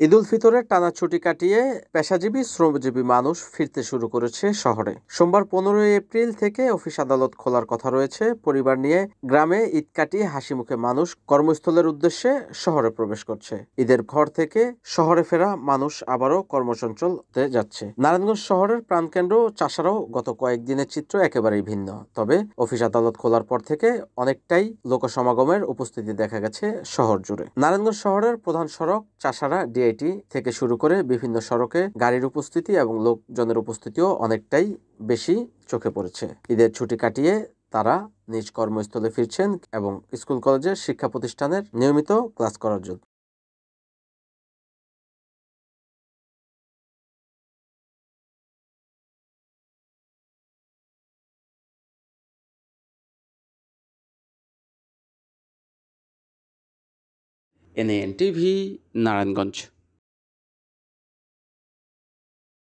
ঈদ উল ফিতরের টানা ছুটি কাটিয়ে পেশাজীবী শ্রমজীবী মানুষ ফিরতে শুরু করেছে শহরে। সোমবার 15 এপ্রিল থেকে অফিস আদালত খোলার কথা রয়েছে। পরিবার নিয়ে গ্রামে ঈদ কাটিয়ে হাসিমুখে মানুষ কর্মস্থলের উদ্দেশ্যে শহরে প্রবেশ করছে। ঈদের ঘর থেকে শহরে ফেরা মানুষ আবারও কর্মচঞ্চলতে যাচ্ছে। নারায়ণগঞ্জ শহরের প্রাণকেন্দ্র চাষারাও গত কয়েকদিনের চিত্র একেবারেই ভিন্ন। তবে অফিস আদালত খোলার পর থেকে অনেকটাই লোকসমাগমের উপস্থিতি দেখা গেছে শহর জুড়ে। নারায়ণগঞ্জ শহরের প্রধান সড়ক চাষারা ডিআইটি থেকে শুরু করে বিভিন্ন সড়কে গাড়ির উপস্থিতি এবং লোকজনের উপস্থিতিও অনেকটাই বেশি চোখে পড়েছে। ঈদের ছুটি কাটিয়ে তারা নিজ কর্মস্থলে ফিরছেন এবং স্কুল কলেজের শিক্ষা প্রতিষ্ঠানের নিয়মিত ক্লাস করার জন্য। NAN TV, Narayanganj.